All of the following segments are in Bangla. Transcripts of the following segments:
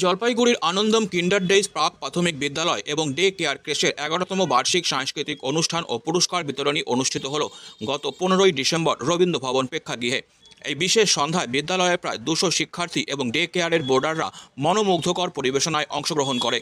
জলপাইগুড়ির আনন্দম কিন্ডারডেইজ প্রাক প্রাথমিক বিদ্যালয় এবং ডে কেয়ার ক্রেশের 11তম বার্ষিক সাংস্কৃতিক অনুষ্ঠান ও পুরস্কার বিতরণী অনুষ্ঠিত হল গত 15ই ডিসেম্বর রবীন্দ্র ভবন প্রেক্ষাগৃহে। এই বিশেষ সন্ধ্যায় বিদ্যালয়ের প্রায় 200 শিক্ষার্থী এবং ডে কেয়ারের বোর্ডাররা মনোমুগ্ধকর পরিবেশনায় অংশগ্রহণ করে।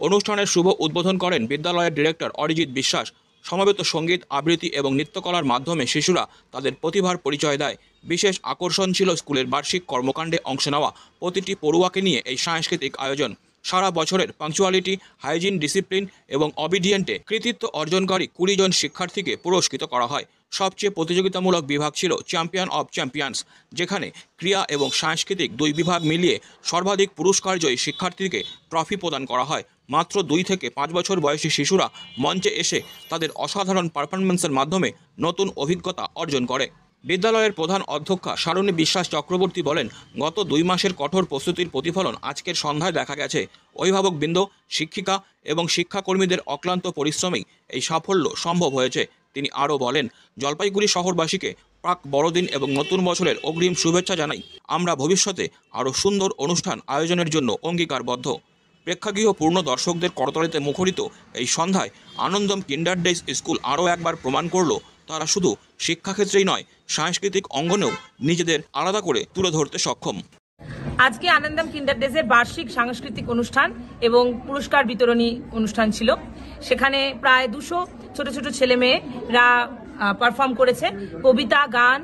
অনুষ্ঠানের শুভ উদ্বোধন করেন বিদ্যালয়ের ডিরেক্টর অরিজিৎ বিশ্বাস। সমবেত সঙ্গীত, আবৃত্তি এবং নৃত্যকলার মাধ্যমে শিশুরা তাদের প্রতিভার পরিচয় দেয়। বিশেষ আকর্ষণ ছিল স্কুলের বার্ষিক কর্মকাণ্ডে অংশ নেওয়া প্রতিটি পড়ুয়াকে নিয়ে এই সাংস্কৃতিক আয়োজন। সারা বছরের পাংচুয়ালিটি, হাইজিন, ডিসিপ্লিন এবং অবিডিয়েন্টে কৃতিত্ব অর্জনকারী 20 জন শিক্ষার্থীকে পুরস্কৃত করা হয়। সবচেয়ে প্রতিযোগিতামূলক বিভাগ ছিল চ্যাম্পিয়ন অব চ্যাম্পিয়ন্স, যেখানে ক্রীড়া এবং সাংস্কৃতিক দুই বিভাগ মিলিয়ে সর্বাধিক পুরস্কারজয়ী শিক্ষার্থীকে ট্রফি প্রদান করা হয়। মাত্র 2 থেকে 5 বছর বয়সী শিশুরা মঞ্চে এসে তাদের অসাধারণ পারফরমেন্সের মাধ্যমে নতুন অভিজ্ঞতা অর্জন করে। বিদ্যালয়ের প্রধান অধ্যক্ষা সারণী বিশ্বাস চক্রবর্তী বলেন, গত 2 মাসের কঠোর প্রস্তুতির প্রতিফলন আজকের সন্ধ্যায় দেখা গেছে। অভিভাবকবৃন্দ, শিক্ষিকা এবং শিক্ষাকর্মীদের অক্লান্ত পরিশ্রমেই এই সাফল্য সম্ভব হয়েছে। তিনি আরও বলেন, জলপাইগুড়ি শহরবাসীকে প্রাক বড়দিন এবং নতুন বছরের অগ্রিম শুভেচ্ছা জানাই। আমরা ভবিষ্যতে আরও সুন্দর অনুষ্ঠান আয়োজনের জন্য অঙ্গীকারবদ্ধ। প্রেক্ষাগৃহ পূর্ণ দর্শকদের করতালিতে মুখরিত এই সন্ধ্যায় আনন্দম কিন্ডারডেইজ স্কুল আরও একবার প্রমাণ করল তারা শুধু শিক্ষাক্ষেত্রেই নয়, সাংস্কৃতিক অঙ্গনেও নিজেদের আলাদা করে তুলে ধরতে সক্ষম। আজকে আনন্দম কিন্ডারডেইজের বার্ষিক সাংস্কৃতিক অনুষ্ঠান এবং পুরস্কার বিতরণী অনুষ্ঠান ছিল। সেখানে প্রায় 200 ছোট ছোট ছেলে মেয়েরা পারফর্ম করেছে, কবিতা, গান,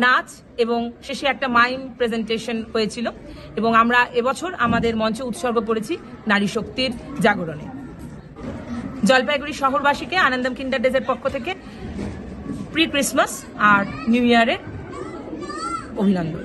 নাচ এবং শেষে একটা মাইম প্রেজেন্টেশন হয়েছিল। এবং আমরা এবছর আমাদের মঞ্চে উৎসর্গ করেছি নারী শক্তির জাগরণে। জলপাইগুড়ি শহরবাসীকে আনন্দম কিন্ডারডেইজের পক্ষ থেকে প্রি ক্রিসমাস আর নিউ ইয়ারের অভিনন্দন।